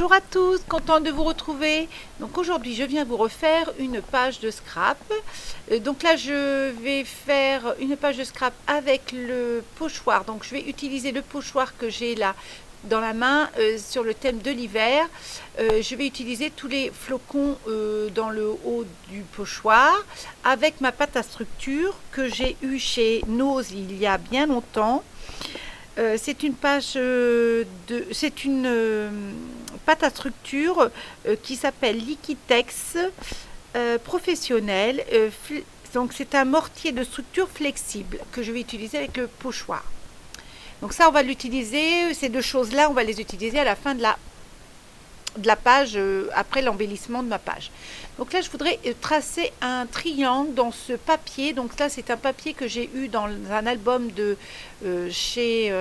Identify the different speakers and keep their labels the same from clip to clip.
Speaker 1: Bonjour à tous, content de vous retrouver. Donc aujourd'hui je viens vous refaire une page de scrap. Donc là je vais faire une page de scrap avec le pochoir. Donc je vais utiliser le pochoir que j'ai là dans la main sur le thème de l'hiver. Je vais utiliser tous les flocons dans le haut du pochoir avec ma pâte à structure que j'ai eue chez Nose il y a bien longtemps. C'est une page c'est une pâte à structure qui s'appelle Liquitex professionnel. Donc c'est un mortier de structure flexible que je vais utiliser avec le pochoir. Donc ça on va l'utiliser, ces deux choses là on va les utiliser à la fin de la page, après l'embellissement de ma page. Donc là je voudrais tracer un triangle dans ce papier. Donc là c'est un papier que j'ai eu dans un album de chez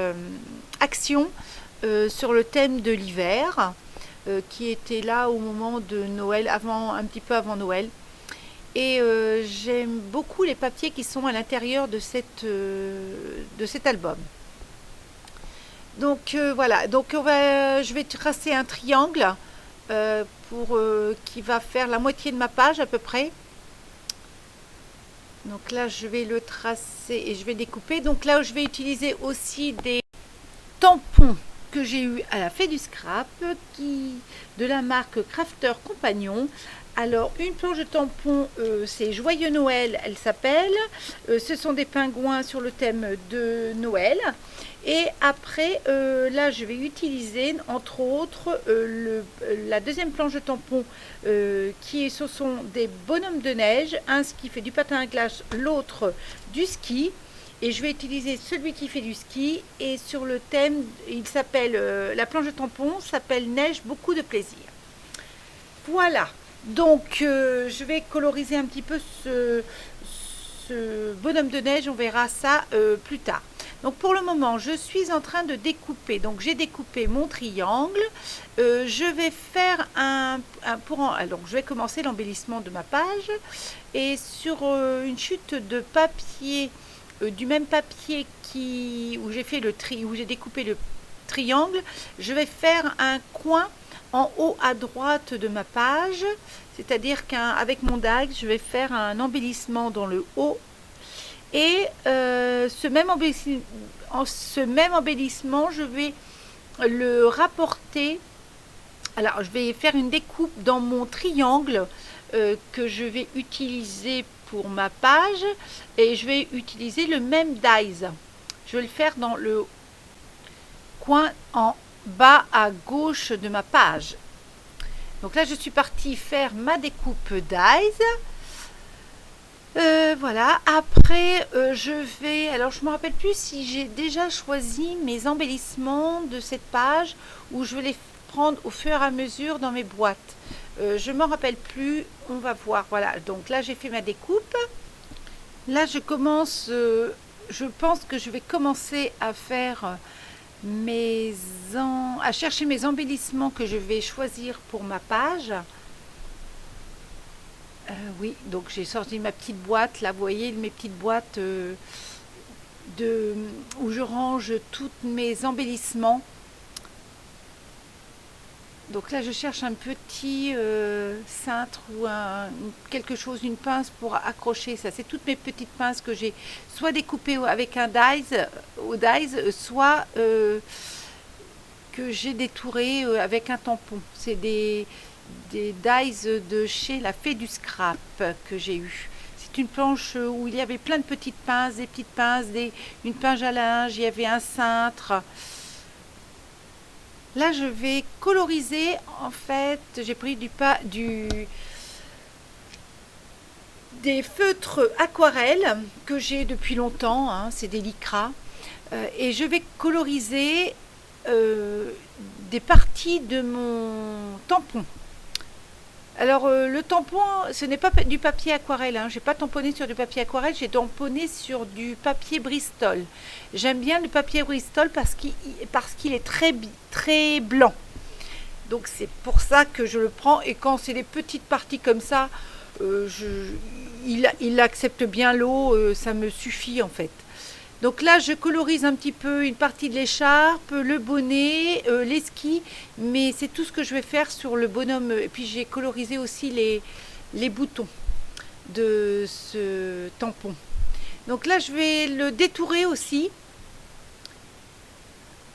Speaker 1: Action sur le thème de l'hiver, qui était là au moment de Noël, un petit peu avant Noël. Et j'aime beaucoup les papiers qui sont à l'intérieur de cet album. Donc voilà, donc je vais tracer un triangle qui va faire la moitié de ma page à peu près. Donc là je vais le tracer et je vais découper. Donc là je vais utiliser aussi des tampons que j'ai eu à la Fée du Scrap de la marque Crafter Compagnon. Alors une planche de tampons, c'est Joyeux Noël, elle s'appelle. Ce sont des pingouins sur le thème de Noël. Et après, là, je vais utiliser, entre autres, la deuxième planche de tampons, ce sont des bonhommes de neige, un qui fait du patin à glace, l'autre du ski. Et je vais utiliser celui qui fait du ski. Et sur le thème, il s'appelle, la planche de tampons s'appelle Neige, beaucoup de plaisir. Voilà. Donc, je vais coloriser un petit peu ce bonhomme de neige, on verra ça plus tard. Donc pour le moment, je suis en train de découper. Donc j'ai découpé mon triangle. Je vais faire alors je vais commencer l'embellissement de ma page. Et sur une chute de papier, du même papier où j'ai fait où j'ai découpé le triangle, je vais faire un coin en haut à droite de ma page, c'est-à-dire qu'avec mon DAG, je vais faire un embellissement dans le haut. Et ce même embellissement, je vais le rapporter. Alors, je vais faire une découpe dans mon triangle que je vais utiliser pour ma page. Et je vais utiliser le même dies. Je vais le faire dans le coin en bas à gauche de ma page. Donc là, je suis partie faire ma découpe dies. Voilà, après alors je me rappelle plus si j'ai déjà choisi mes embellissements de cette page ou je vais les prendre au fur et à mesure dans mes boîtes. Je m'en rappelle plus, on va voir. Voilà, donc là j'ai fait ma découpe. Là je pense que je vais commencer à faire à chercher mes embellissements que je vais choisir pour ma page. Oui, donc j'ai sorti ma petite boîte, là vous voyez mes petites boîtes où je range tous mes embellissements. Donc là je cherche un petit cintre ou quelque chose, une pince pour accrocher ça. C'est toutes mes petites pinces que j'ai soit découpées avec un dies, soit que j'ai détouré avec un tampon. C'est des dies de chez la Fée du Scrap que j'ai eu. C'est une planche où il y avait plein de petites pinces, des petites pinces, une pince à linge, il y avait un cintre. Là je vais coloriser, en fait j'ai pris des feutres aquarelles que j'ai depuis longtemps, hein, c'est des lycra, et je vais coloriser des parties de mon tampon. Alors le tampon, ce n'est pas du papier aquarelle, hein. Je n'ai pas tamponné sur du papier aquarelle, j'ai tamponné sur du papier Bristol. J'aime bien le papier Bristol parce qu'il est très, très blanc. Donc c'est pour ça que je le prends, et quand c'est des petites parties comme ça, il accepte bien l'eau, ça me suffit en fait. Donc là, je colorise un petit peu une partie de l'écharpe, le bonnet, les skis, mais c'est tout ce que je vais faire sur le bonhomme. Et puis j'ai colorisé aussi les boutons de ce tampon. Donc là, je vais le détourer aussi.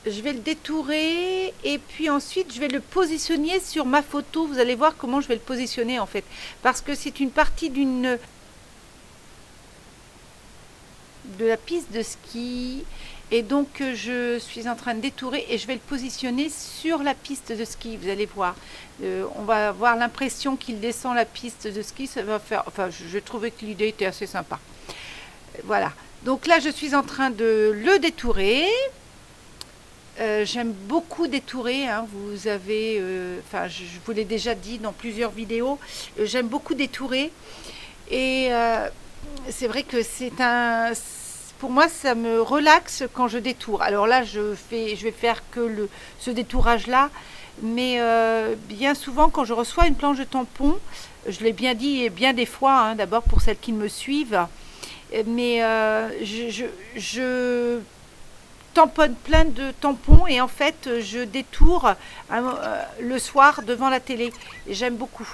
Speaker 1: Je vais le détourer et puis ensuite je vais le positionner sur ma photo. Vous allez voir comment je vais le positionner en fait. Parce que c'est une partie de la piste de ski. Et donc je suis en train de détourer et je vais le positionner sur la piste de ski. Vous allez voir. On va avoir l'impression qu'il descend la piste de ski. Ça va faire. Enfin, je trouvais que l'idée était assez sympa. Voilà. Donc là, je suis en train de le détourer. J'aime beaucoup détourer, hein. Vous avez, enfin, je vous l'ai déjà dit dans plusieurs vidéos, j'aime beaucoup détourer et c'est vrai que pour moi, ça me relaxe quand je détourre. Alors là, je vais faire que ce détourage là, mais bien souvent quand je reçois une planche de tampon, je l'ai bien dit et bien des fois, hein, d'abord pour celles qui me suivent, mais je tamponne plein de tampons et en fait je détourne le soir devant la télé et j'aime beaucoup.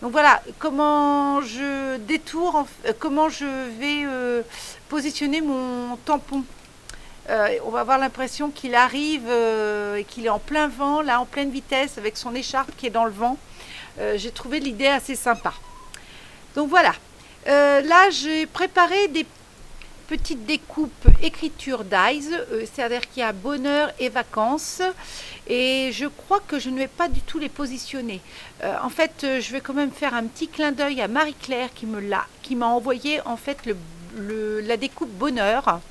Speaker 1: Donc voilà comment je détourne, comment je vais positionner mon tampon. On va avoir l'impression qu'il arrive et qu'il est en plein vent, là en pleine vitesse avec son écharpe qui est dans le vent. J'ai trouvé l'idée assez sympa. Donc voilà, là j'ai préparé des petite découpe écriture d'Eyes, c'est-à-dire qu'il y a bonheur et vacances, et je crois que je ne vais pas du tout les positionner. En fait, je vais quand même faire un petit clin d'œil à Marie-Claire qui m'a envoyé en fait la découpe bonheur.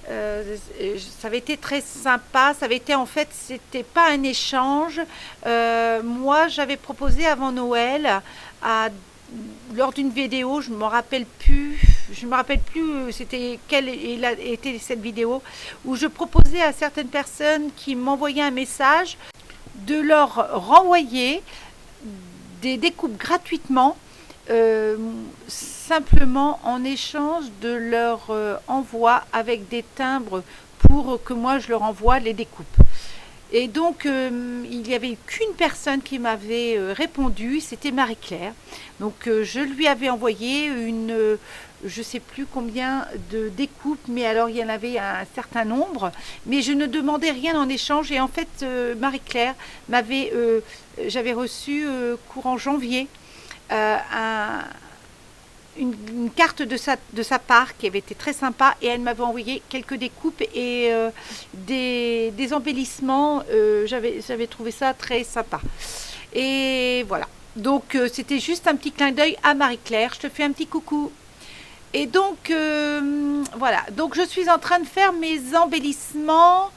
Speaker 1: Ça avait été très sympa, ça avait été en fait, c'était pas un échange. Moi, j'avais proposé avant Noël lors d'une vidéo, je me rappelle plus c'était quelle était cette vidéo, où je proposais à certaines personnes qui m'envoyaient un message de leur renvoyer des découpes gratuitement, simplement en échange de leur envoi avec des timbres pour que moi je leur envoie les découpes. Et donc, il n'y avait qu'une personne qui m'avait répondu, c'était Marie-Claire. Donc, je lui avais envoyé je ne sais plus combien de découpes, mais alors il y en avait un certain nombre. Mais je ne demandais rien en échange. Et en fait, Marie-Claire j'avais reçu courant janvier une carte de sa part qui avait été très sympa et elle m'avait envoyé quelques découpes et des embellissements. J'avais trouvé ça très sympa. Et voilà. Donc c'était juste un petit clin d'œil à Marie-Claire. Je te fais un petit coucou. Et donc voilà. Donc je suis en train de faire mes embellissements,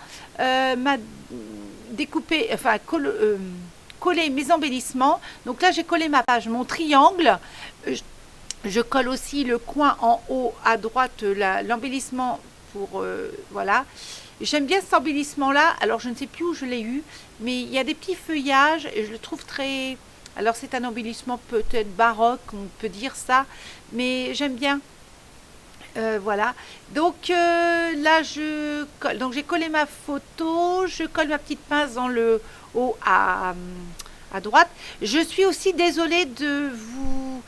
Speaker 1: coller mes embellissements. Donc là j'ai collé ma page, mon triangle. Je colle aussi le coin en haut à droite, l'embellissement pour voilà. J'aime bien cet embellissement là. Alors je ne sais plus où je l'ai eu, mais il y a des petits feuillages et je le trouve très. Alors c'est un embellissement peut-être baroque, on peut dire ça, mais j'aime bien. Voilà. Donc là donc j'ai collé ma photo, je colle ma petite pince dans le haut à droite. Je suis aussi désolée de vous...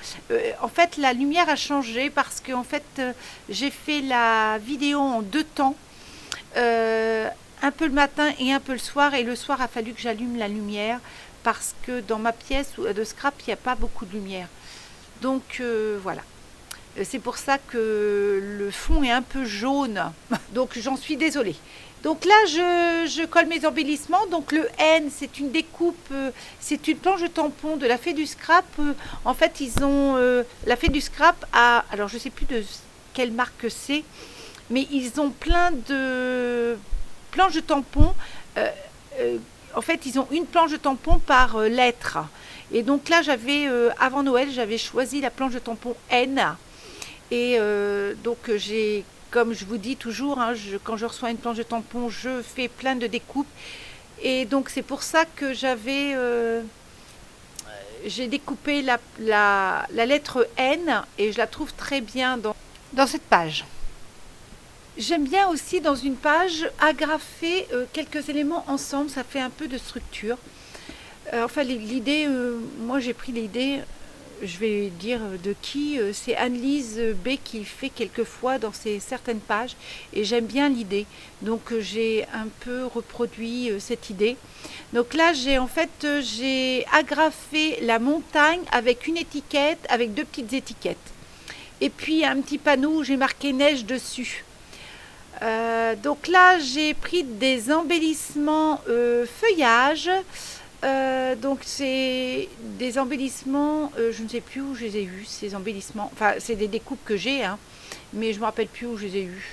Speaker 1: en fait, la lumière a changé parce que en fait, j'ai fait la vidéo en 2 temps. Un peu le matin et un peu le soir. Et le soir, a fallu que j'allume la lumière parce que dans ma pièce de scrap, il n'y a pas beaucoup de lumière. Donc, voilà. C'est pour ça que le fond est un peu jaune. Donc, j'en suis désolée. Donc là, je colle mes embellissements. Donc le N, c'est une découpe, c'est une planche de tampon de la Fée du Scrap. En fait, ils ont la Fée du Scrap alors je ne sais plus de quelle marque c'est, mais ils ont plein de planches de tampon. En fait, ils ont une planche de tampon par lettre. Et donc là, avant Noël, j'avais choisi la planche de tampon N. Et donc comme je vous dis toujours, hein, quand je reçois une planche de tampon, je fais plein de découpes. Et donc c'est pour ça que j'ai découpé la lettre N et je la trouve très bien dans cette page. J'aime bien aussi dans une page agrafer quelques éléments ensemble, ça fait un peu de structure. Enfin l'idée, moi j'ai pris l'idée, je vais dire de qui, c'est Annelise B qui fait quelquefois dans certaines pages et j'aime bien l'idée. Donc j'ai un peu reproduit cette idée. Donc là j'ai agrafé la montagne avec une étiquette, avec deux petites étiquettes. Et puis un petit panneau où j'ai marqué neige dessus. Donc là j'ai pris des embellissements feuillage. Donc c'est des embellissements, je ne sais plus où je les ai eus, ces embellissements. Enfin c'est des découpes que j'ai, hein, mais je ne me rappelle plus où je les ai eus.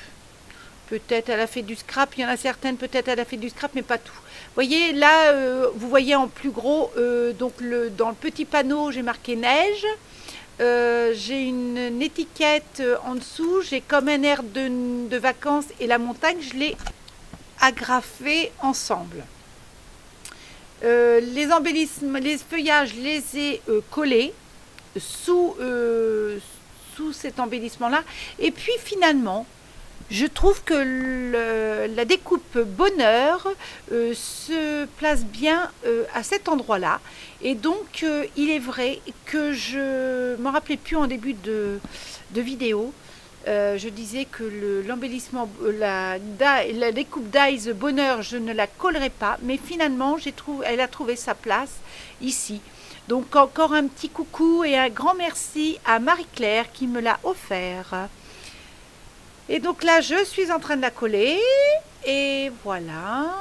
Speaker 1: Peut-être elle a fait du scrap, il y en a certaines, peut-être elle a fait du scrap, mais pas tout. Vous voyez là, vous voyez en plus gros, donc dans le petit panneau j'ai marqué neige. J'ai une étiquette en dessous, j'ai comme un air de vacances et la montagne, je l'ai agrafé ensemble. Les embellissements, les feuillages, je les ai collés sous cet embellissement là. Et puis finalement, je trouve que la découpe bonheur se place bien à cet endroit-là. Et donc, il est vrai que je ne me rappelais plus en début de vidéo. Je disais que l'embellissement, la découpe d'Ice bonheur, je ne la collerai pas. Mais finalement, elle a trouvé sa place ici. Donc, encore un petit coucou et un grand merci à Marie-Claire qui me l'a offert. Et donc là, je suis en train de la coller. Et voilà.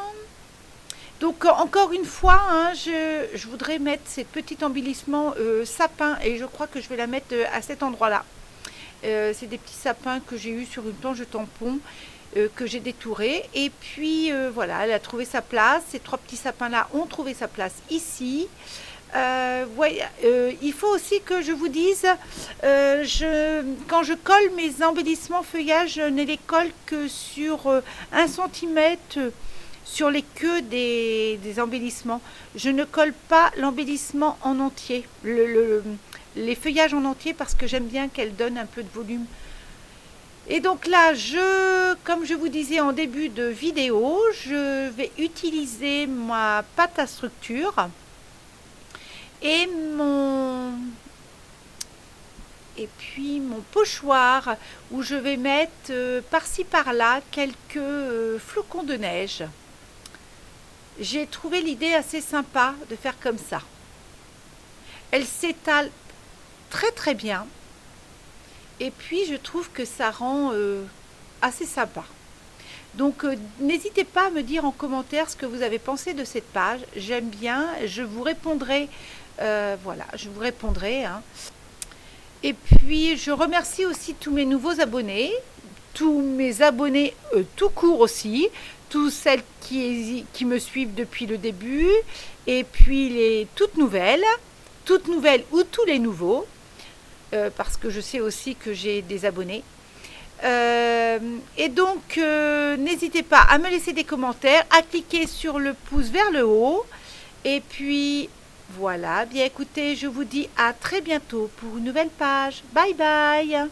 Speaker 1: Donc encore une fois, hein, je voudrais mettre cette petite embellissement sapin. Et je crois que je vais la mettre à cet endroit-là. C'est des petits sapins que j'ai eu sur une planche de tampon. Que j'ai détouré. Et puis voilà, elle a trouvé sa place. Ces trois petits sapins-là ont trouvé sa place ici. Il faut aussi que je vous dise, quand je colle mes embellissements feuillage, je ne les colle que sur 1 cm sur les queues des embellissements. Je ne colle pas l'embellissement en entier, les feuillages en entier, parce que j'aime bien qu'elles donnent un peu de volume. Et donc là, comme je vous disais en début de vidéo, je vais utiliser ma pâte à structure. Et puis mon pochoir où je vais mettre par-ci par-là quelques flocons de neige. J'ai trouvé l'idée assez sympa de faire comme ça. Elle s'étale très très bien. Et puis je trouve que ça rend assez sympa. Donc n'hésitez pas à me dire en commentaire ce que vous avez pensé de cette page. J'aime bien, je vous répondrai. Voilà, je vous répondrai. Hein. Et puis, je remercie aussi tous mes nouveaux abonnés, tous mes abonnés tout court aussi, tous celles qui me suivent depuis le début, et puis les toutes nouvelles ou tous les nouveaux, parce que je sais aussi que j'ai des abonnés. Et donc, n'hésitez pas à me laisser des commentaires, à cliquer sur le pouce vers le haut, et puis... Voilà, bien écoutez, je vous dis à très bientôt pour une nouvelle page. Bye bye!